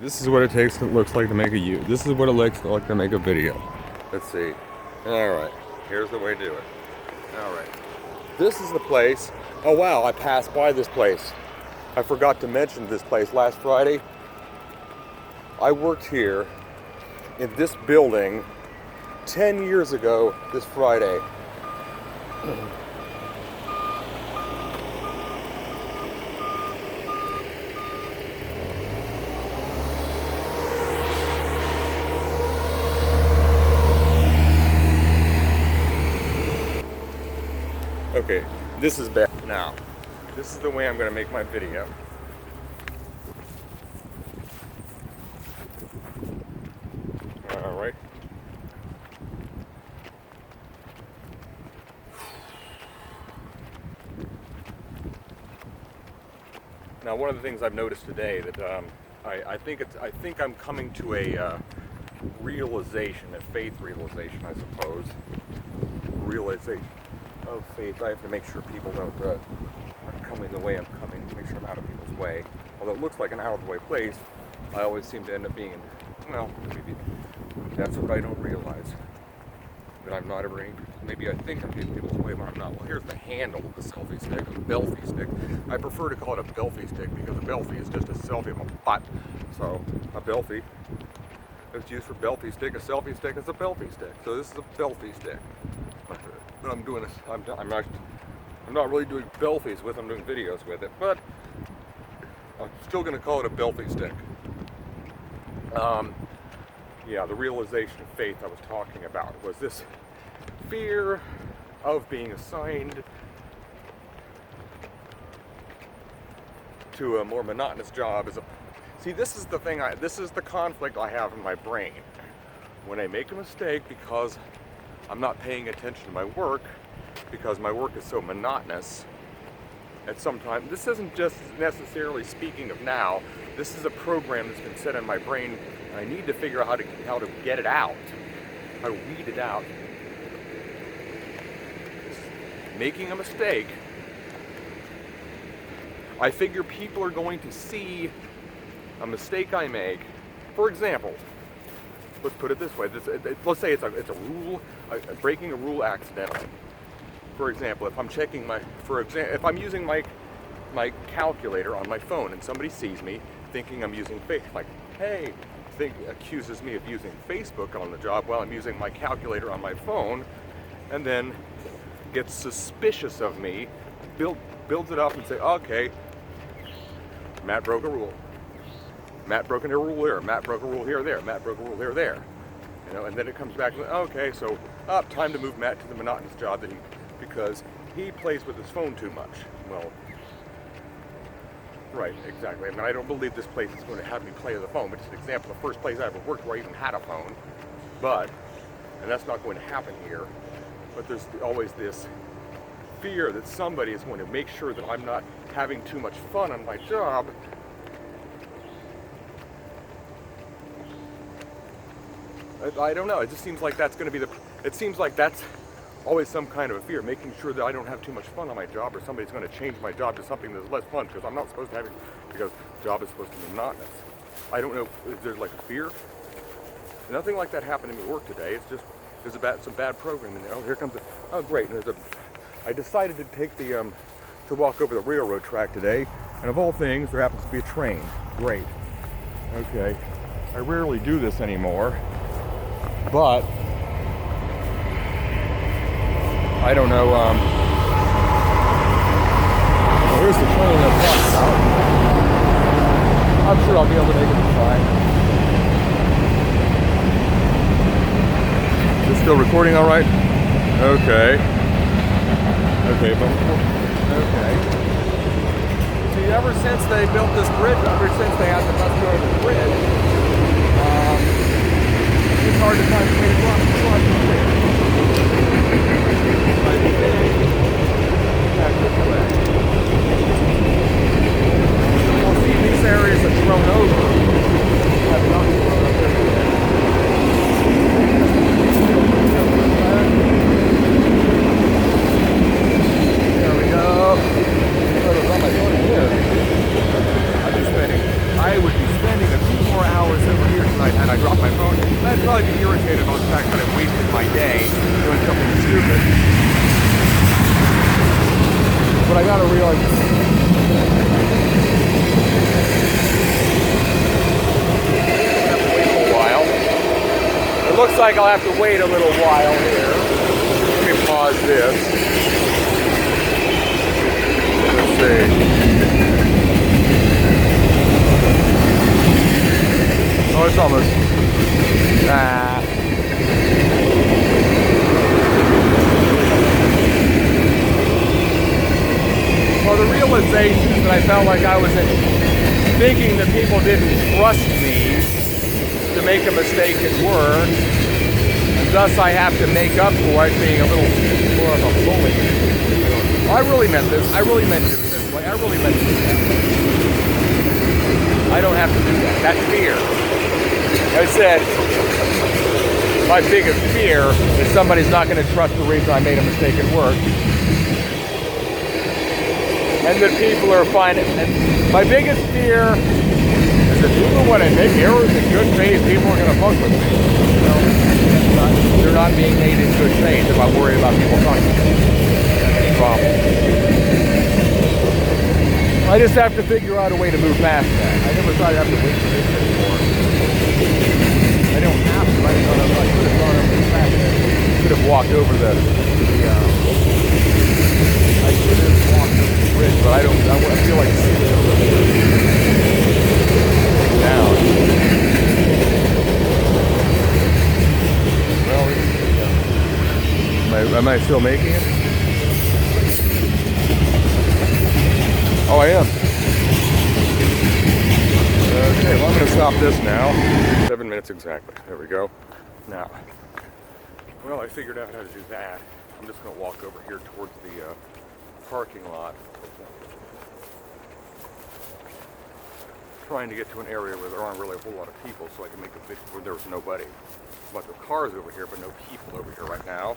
This is what it looks like to make this is what it looks like to make a video. Let's see. Alright, here's the way to do it. Alright. This is the place. Oh wow, I passed by this place. I forgot to mention this place last Friday. I worked here in this building 10 years ago this Friday. Okay, this is bad. Now, this is the way I'm going to make my video. Alright. Now, one of the things I've noticed today that I think I'm coming to a realization, a faith realization, I suppose. Realization of faith. I have to make sure people aren't coming the way I'm coming, make sure I'm out of people's way. Although it looks like an out of the way place, I always seem to end up being, well, maybe that's what I don't realize. That I'm not ever angry. Maybe I think I'm in people's way, but I'm not. Well, here's the handle of the selfie stick, the Belfie stick. I prefer to call it a Belfie stick because a Belfie is just a selfie of a butt. So, a Belfie. It's used for Belfie stick. A selfie stick is a Belfie stick. So this is a Belfie stick. But I'm doing this. I'm not really doing Belfies with. I'm doing videos with it, but I'm still going to call it a Belfie stick. Yeah, the realization of faith I was talking about was this fear of being assigned to a more monotonous job. See, this is the thing. This is the conflict I have in my brain when I make a mistake because I'm not paying attention to my work, because my work is so monotonous. At some time, this isn't just necessarily speaking of now. This is a program that's been set in my brain, and I need to figure out how to get it out, how to weed it out. Making a mistake, I figure people are going to see a mistake I make. For example, let's put it this way. Let's say it's a rule, breaking a rule accidentally. For example, if I'm checking if I'm using my calculator on my phone and somebody sees me thinking I'm using accuses me of using Facebook on the job while I'm using my calculator on my phone, and then gets suspicious of me, builds it up and say, okay, Matt broke a rule. Matt broke a rule here. Matt broke a rule here, there. Matt broke a rule here, there. You know, and then it comes back to, okay, so time to move Matt to the monotonous job because he plays with his phone too much. Well, right, exactly. I mean, I don't believe this place is going to have me play with the phone, but it's an example of the first place I ever worked where I even had a phone. And that's not going to happen here. But there's always this fear that somebody is going to make sure that I'm not having too much fun on my job. I don't know. It just seems like that's going to be it seems like that's always some kind of a fear, making sure that I don't have too much fun on my job, or somebody's going to change my job to something that's less fun because I'm not supposed to have it, because the job is supposed to be monotonous. I don't know if there's like a fear. Nothing like that happened to me at work today. It's just there's some bad programming there. Oh, here comes great. I decided to take to walk over the railroad track today, and of all things, there happens to be a train. Great. Okay. I rarely do this anymore. But I don't know. Well, here's the train I'm talking about. I'm sure I'll be able to make it fine. Is it still recording all right? Okay. Okay, but okay. See, ever since they built this bridge, ever since they had the bus go over the bridge, it's hard to find a way to cross the bridge. You'll see these areas are thrown over. Have not thrown over there we go. What am I doing here? I would be spending night had I dropped my phone. I'd probably be irritated about the fact that I wasted my day doing something stupid. But I gotta realize it looks like I'll have to wait a little while here. Let me pause this. Let's see. Oh, it's almost. Well, the realization is that I felt like I was thinking that people didn't trust me to make a mistake at work, and thus I have to make up for it being a little more of a bully. I really meant this. I really meant it this way. I really meant it that way. I don't have to do that. That's fear. I said, my biggest fear is somebody's not going to trust the reason I made a mistake at work. And that people are finding. And my biggest fear is that even when I make errors in good faith, people are going to fuck with me. You know, they're not being made in good faith if I'm worried about people talking to me. That's the problem. I just have to figure out a way to move past that. I never thought I'd have to wait for this anymore. I don't have to. I could have gone over the fast. I could have walked over the I could have walked over the bridge, but I feel like sitting over the bridge. Down. Well, am I still making it? Oh, I am. Okay, well, I'm going to stop this now. 7 minutes exactly. There we go. Now, well, I figured out how to do that. I'm just going to walk over here towards the parking lot. Trying to get to an area where there aren't really a whole lot of people, so I can make a video where there's nobody. A bunch of cars over here, but no people over here right now.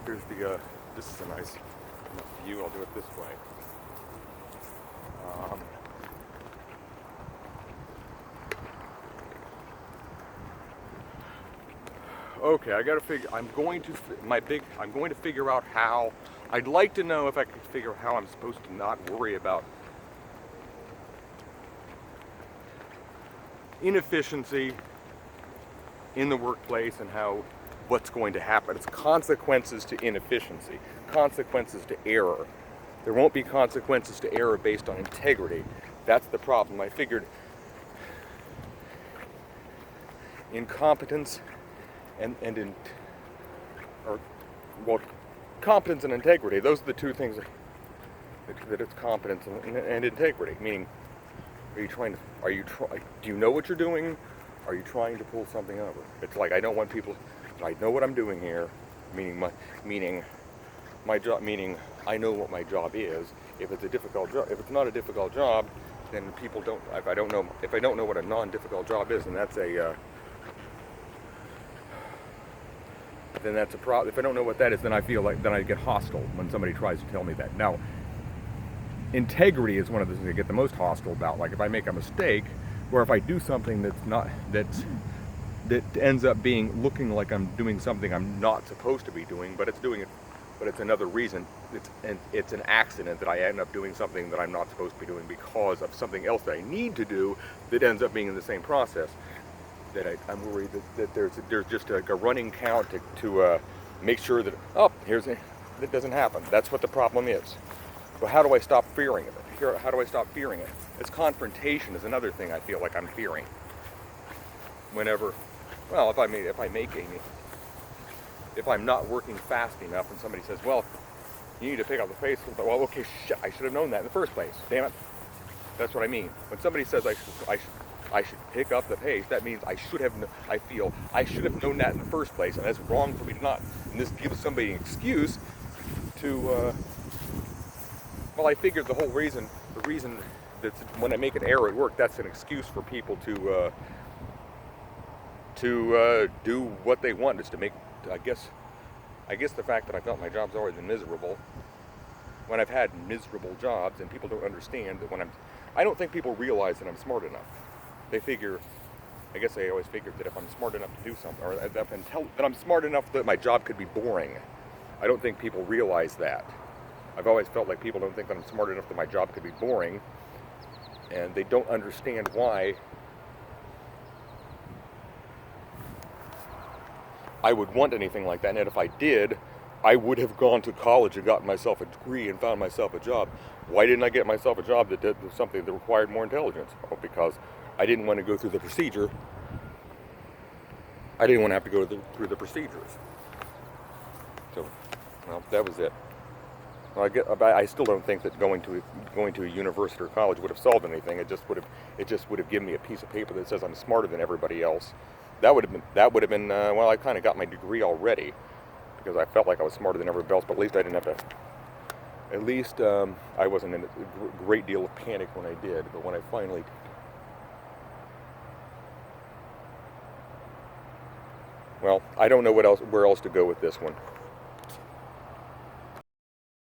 Here's the, this is a nice view. I'll do it this way. Okay, I gotta figure. I'm going to figure out how. I'd like to know if I could figure out how I'm supposed to not worry about inefficiency in the workplace and what's going to happen. It's consequences to inefficiency, consequences to error. There won't be consequences to error based on integrity. That's the problem. I figured incompetence competence and integrity. Those are the two things that it's competence and integrity. Meaning, do you know what you're doing? Are you trying to pull something over? It's like I don't want people. I know what I'm doing here. Meaning my job. Meaning I know what my job is. If it's a difficult job, if it's not a difficult job, then people don't. If I don't know what a non-difficult job is, then that's a problem. If I don't know what that is, then I feel like I get hostile when somebody tries to tell me that. Now, integrity is one of the things I get the most hostile about. Like if I make a mistake, or if I do something that ends up looking like I'm doing something I'm not supposed to be doing, but it's another reason. It's an accident that I end up doing something that I'm not supposed to be doing because of something else that I need to do that ends up being in the same process. That I'm worried that there's just a running count to make sure that that doesn't happen. That's what the problem is. So how do I stop fearing it? How do I stop fearing it? It's confrontation is another thing I feel like I'm fearing. If I'm not working fast enough and somebody says, well, you need to pick up the pace, well, okay, shit, I should have known that in the first place. Damn it. That's what I mean. When somebody says I should pick up the pace, that means I should have known that in the first place, and that's wrong for me to not. And this gives somebody an excuse to, I figured the reason that when I make an error at work, that's an excuse for people to do what they want, is to make, I guess the fact that I felt my job's always been miserable, when I've had miserable jobs, and people don't understand that I don't think people realize that I'm smart enough. They figure, I guess they always figured that if I'm smart enough to do something, or that I'm smart enough that my job could be boring. I don't think people realize that. I've always felt like people don't think that I'm smart enough that my job could be boring, and they don't understand why I would want anything like that. And if I did, I would have gone to college and gotten myself a degree and found myself a job. Why didn't I get myself a job that did something that required more intelligence? Oh, because I didn't want to go through the procedure. I didn't want to have to go through the procedures. So, well, that was it. Well, I still don't think that going to a university or college would have solved anything. It just would have given me a piece of paper that says I'm smarter than everybody else. That would have been well, I kind of got my degree already because I felt like I was smarter than everybody else. But at least I didn't have to. At least I wasn't in a great deal of panic when I did. But when I finally, well, I don't know where else to go with this one.